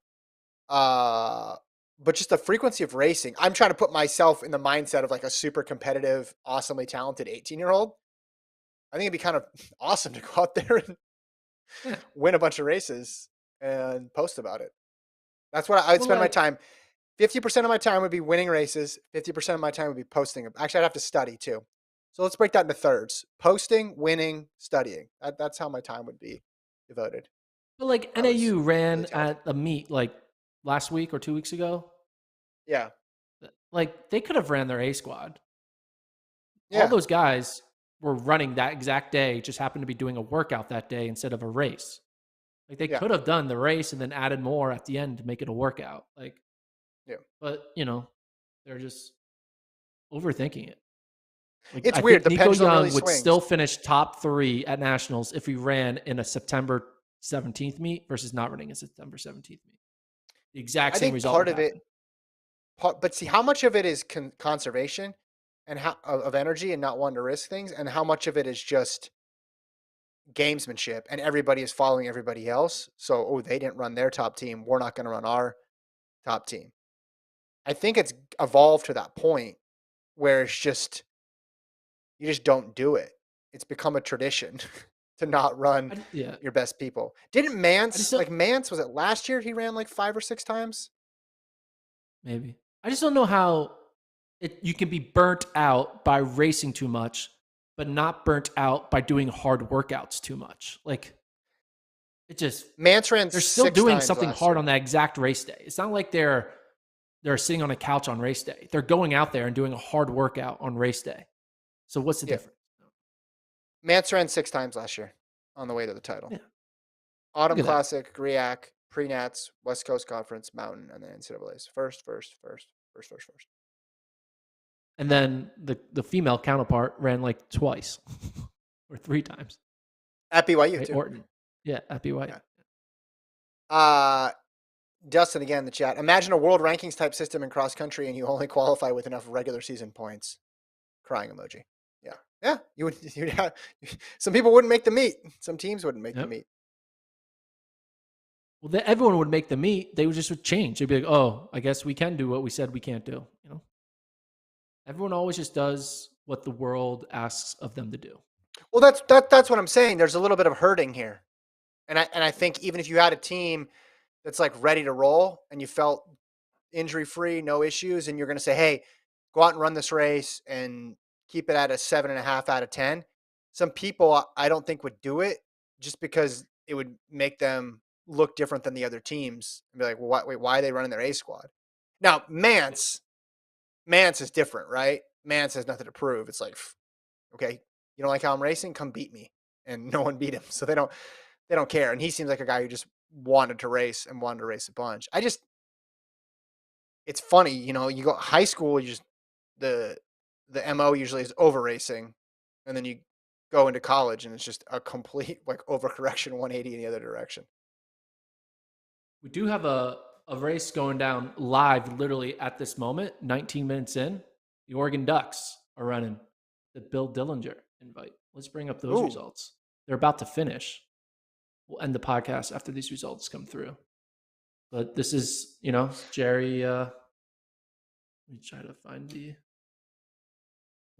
But just the frequency of racing, I'm trying to put myself in the mindset of like a super competitive, awesomely talented 18-year-old. I think it'd be kind of awesome to go out there and win a bunch of races and post about it. That's what I would spend my time. 50% of my time would be winning races. 50% of my time would be posting. Actually, I'd have to study too. So let's break that into thirds: posting, winning, studying. That's how my time would be devoted. But NAU ran at a meet last week or 2 weeks ago. Yeah. They could have ran their A squad. Yeah. All those guys were running that exact day, just happened to be doing a workout that day instead of a race. They could have done the race and then added more at the end to make it a workout. But they're just overthinking it. It's I weird. Think the Nico pendulum Young really would swings. still finish top 3 at nationals if he ran in a September 17th meet versus not running a September 17th meet. The exact I same think result part would of it, happen. but see how much of it is conservation and how of energy and not wanting to risk things, and how much of it is just gamesmanship and everybody is following everybody else. So, oh, they didn't run their top team, we're not going to run our top team. I think it's evolved to that point where it's just you just don't do it. It's become a tradition to not run Yeah, your best people. Didn't I just Mance don't. like Mance was it last year he ran like 5 or 6 times? Maybe I just don't know how you can be burnt out by racing too much, but not burnt out by doing hard workouts too much. Like it just Mance ran they're still six doing times something last hard on year. that exact race day. It's not like they're sitting on a couch on race day. They're going out there and doing a hard workout on race day. So what's the Yeah. difference? Mance ran 6 times last year on the way to the title. Yeah, look Autumn at that. Classic, GRIAC, Pre-Nats, West Coast Conference, Mountain, and then NCAA's. First. And then the female counterpart ran like twice or 3 times. At BYU Right, too. Orton. Yeah, at BYU. Yeah. Dustin again in the chat. Imagine a world rankings type system in cross country and you only qualify with enough regular season points. Crying emoji. Yeah. Yeah. You'd have, some people wouldn't make the meet. Some teams wouldn't make the Yep. meet. Well, everyone would make the meet. They would just change. They'd be like, "Oh, I guess we can do what we said we can't do." You know, everyone always just does what the world asks of them to do. Well, that's what I'm saying. There's a little bit of hurting here. And I think even if you had a team that's like ready to roll and you felt injury free, no issues, and you're going to say, hey, go out and run this race and keep it at a 7.5 out of 10. Some people I don't think would do it just because it would make them look different than the other teams and be like, well, why are they running their A squad? Now, Mance is different, right? Mance has nothing to prove. It's like, okay, you don't like how I'm racing? Come beat me. And no one beat him. So they don't care. And he seems like a guy who just wanted to race and wanted to race a bunch. It's funny, you go high school, you just the MO usually is over racing, and then you go into college and it's just a complete like overcorrection 180 in the other direction. We do have a race going down live literally at this moment, 19 minutes in. The Oregon Ducks are running the Bill Dillinger invite. Let's bring up those Ooh. results. They're about to finish. We'll end the podcast after these results come through. But this is, Jerry. Let me try to find the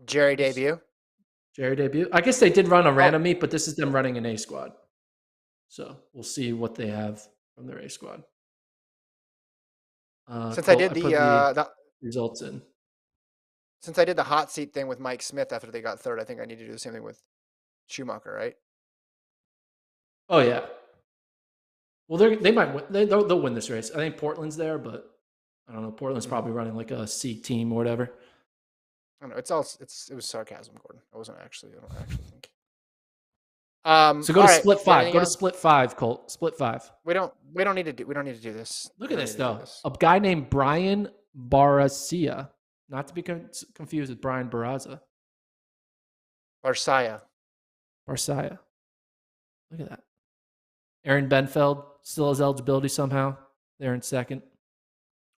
Jerry debut. Jerry debut. I guess they did run a random meet, but this is them running an A squad. So we'll see what they have from their A squad. Since Colt, I did put the results in. Since I did the hot seat thing with Mike Smith after they got third, I think I need to do the same thing with Schumacher, right? Oh yeah. Well, they might win. They'll win this race. I think Portland's there, but I don't know. Portland's probably running like a C team or whatever. I don't know. It was sarcasm, Gordon. I don't actually think. So go to split 5. Go to split 5, Colt. Split 5. We don't need to do this. Look at this though. A guy named Brian Barracia, not to be confused with Brian Barraza. Barcia. Look at that. Aaron Benfeld still has eligibility somehow. They're in second.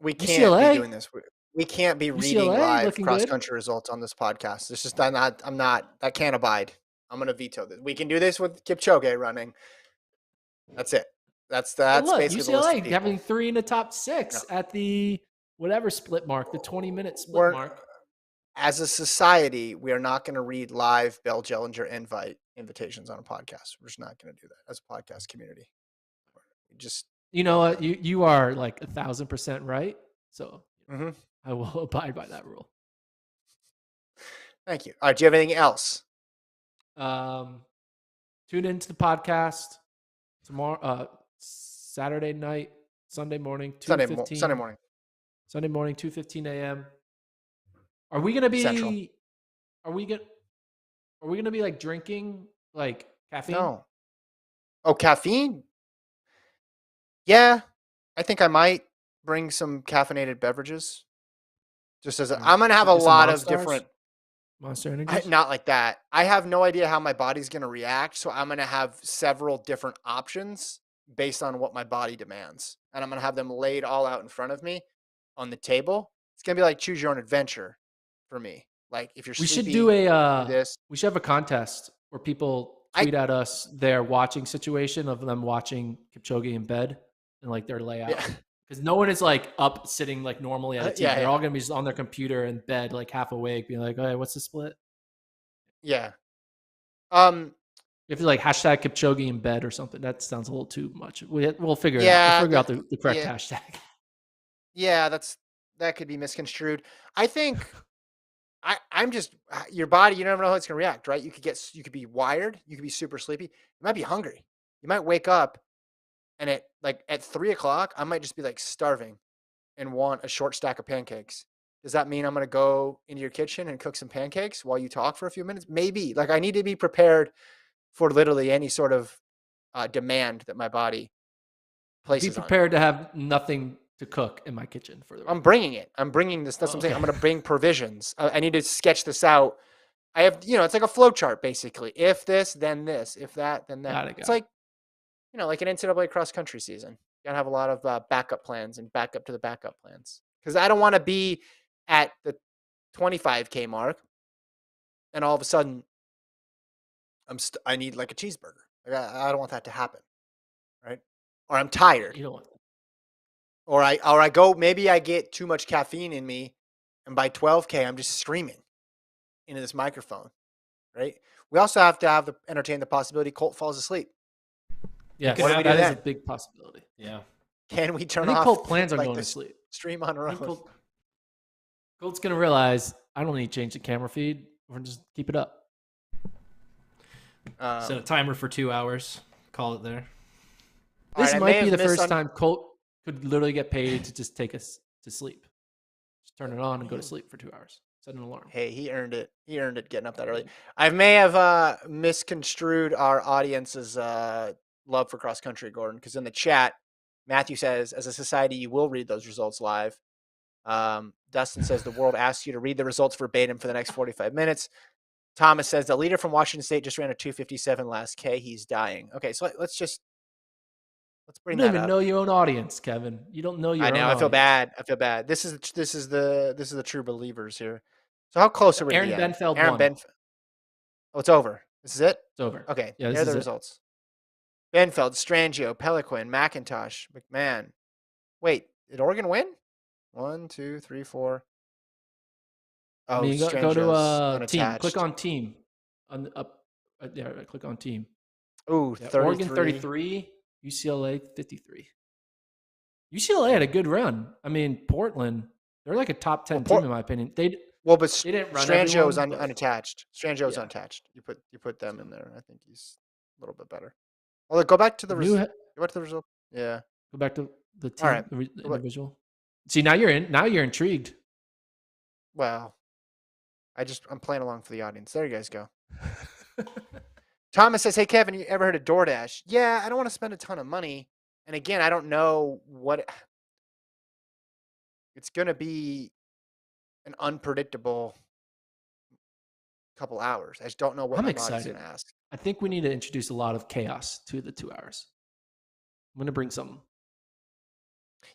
We can't be doing this. We can't be reading live cross country results on this podcast. It's just I'm not. I can't abide. I'm gonna veto this. We can do this with Kipchoge running. That's it. That's basically UCLA the list of people. having 3 in the top 6 at the whatever split mark, the 20-minute split mark. As a society, we are not going to read live Bell Jellinger invitations on a podcast. We're just not going to do that as a podcast community. You know what? You are like 1,000% right. So I will abide by that rule. Thank you. All right. Do you have anything else? Tune into the podcast tomorrow, Saturday night, Sunday morning, 2:15. Sunday morning, 2:15 a.m. Are we gonna be Central? Are we gonna be like drinking like caffeine? No. Oh, caffeine? Yeah, I think I might bring some caffeinated beverages. Just as I'm gonna have a lot of different Monster Energies. Not like that. I have no idea how my body's gonna react, so I'm gonna have several different options based on what my body demands, and I'm gonna have them laid all out in front of me on the table. It's gonna be like choose your own adventure for me. Like, if you're We should do sleepy, a. do this. We should have a contest where people I tweet at us their watching situation of them watching Kipchoge in bed and like their Yeah. layout. Because no one is like up sitting like normally at a TV. Yeah, They're all yeah. gonna be just on their computer in bed, like half awake, being like, "Hey, what's the split?" Yeah. Um, You have to like hashtag Kipchoge in bed or something. That sounds a little too much. We'll figure it out. We'll yeah, figure out the correct yeah, hashtag. yeah, that could be misconstrued. I think I'm just your body. You never know how it's gonna react, right? You could be wired. You could be super sleepy. You might be hungry. You might wake up and at 3 o'clock, I might just be like starving and want a short stack of pancakes. Does that mean I'm gonna go into your kitchen and cook some pancakes while you talk for a few minutes? Maybe. Like, I need to be prepared for literally any sort of demand that my body Be places on me. prepared to have nothing to cook in my kitchen for the I'm record. bringing it. I'm bringing this. That's Oh, what I'm saying. okay. I'm going to bring provisions. I need to sketch this out. I have, it's like a flow chart basically. If this, then this. If that, then that. Got it. It's Got it. like, like an NCAA cross country season. You got to have a lot of backup plans and backup to the backup plans. Because I don't want to be at the 25K mark and all of a sudden I need like a cheeseburger. Like, I don't want that to happen, right? Or I'm tired. You know what? Or I go, maybe I get too much caffeine in me, and by 12K I'm just screaming into this microphone, right? We also have to entertain the possibility Colt falls asleep. Yes, What do we do that is a then? big possibility. Yeah. Can we I turn think off Colt plans on like going to this sleep. stream on our I think own? Colt's gonna realize I don't need to change the camera feed. We're just keep it up. Set a timer for 2 hours. Call it there. This might be the first time Colt could literally get paid to just take us to sleep. Just turn it on and go to sleep for 2 hours. Set an alarm. Hey, he earned it. He earned it getting up that early. I may have misconstrued our audience's love for cross country, Gordon, because in the chat, Matthew says, as a society, you will read those results live. Dustin says the world asks you to read the results verbatim for the next 45 minutes. Thomas says the leader from Washington State just ran a 2:57 last K. He's dying. Okay, so let's You bring don't that even up. know your own audience, Kevin. You don't know your I own know. I audience. feel bad. I feel bad. This is the true believers here. So how close are we to Aaron the end? Benfeld Aaron won. Benfeld. Oh, it's over. This is it. It's over. Okay, Yeah, there this are is the it. results. Benfeld, Strangio, Peliquin, McIntosh, McMahon. Wait, did Oregon win? 1, 2, 3, 4. I Oh, mean, go Strangio's to team. Click unattached. on team. On the up. Yeah, right, click on team. Ooh, Yeah, Oregon 33. 33, UCLA 53. UCLA had a good run. I mean, Portland, they're like a top 10 team in my opinion. They But didn't run Strangio is everyone, but unattached. Strangio is yeah. unattached. You put them So in there. I think he's a little bit better. Well, go back to the the new go back to the result. Yeah. go back to the All team, right. the Go back. individual. See, now you're intrigued. Well, I'm playing along for the audience. There you guys go. Thomas says, "Hey Kevin, you ever heard of DoorDash?" Yeah, I don't want to spend a ton of money, and again, I don't know what it's going to be. An unpredictable couple hours. I just don't know what I'm my body's excited. going to ask. I think we need to introduce a lot of chaos to the 2 hours. I'm going to bring something.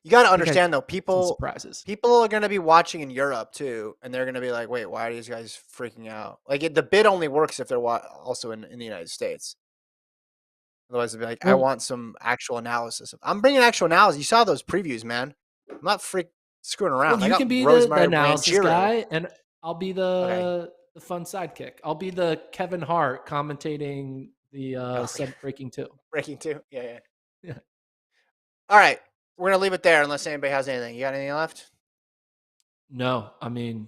You got to I think understand though, some people surprises. are going to be watching in Europe too, and they're going to be like, "Wait, why are these guys freaking out?" Like the bid only works if they're also in the United States. Otherwise, they'll be like, "I Well, want some actual analysis." I'm bringing actual analysis. You saw those previews, man. I'm not screwing around. I you got can be the Rosemary analysis Ranchero. guy, and I'll be Okay. the fun sidekick. I'll be the Kevin Hart commentating the Oh, yeah. Breaking Two. Breaking two. Yeah, yeah. Yeah. All right. We're going to leave it there unless anybody has anything. You got anything left? No, I mean,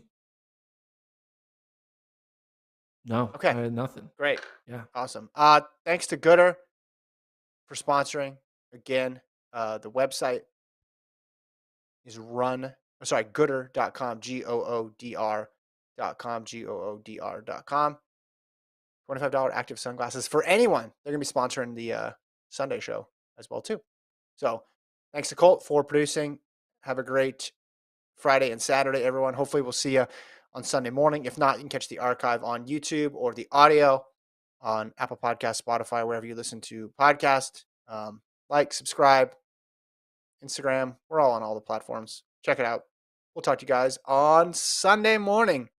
no. Okay. I had nothing. Great. Yeah. Awesome. Thanks to Goodr for sponsoring. Again, the website is Goodr.com, Goodr.com, Goodr.com. $25 active sunglasses for anyone. They're going to be sponsoring the Sunday show as well, too. So thanks to Colt for producing. Have a great Friday and Saturday, everyone. Hopefully we'll see you on Sunday morning. If not, you can catch the archive on YouTube or the audio on Apple Podcasts, Spotify, wherever you listen to podcasts. Like, subscribe, Instagram. We're all on all the platforms. Check it out. We'll talk to you guys on Sunday morning.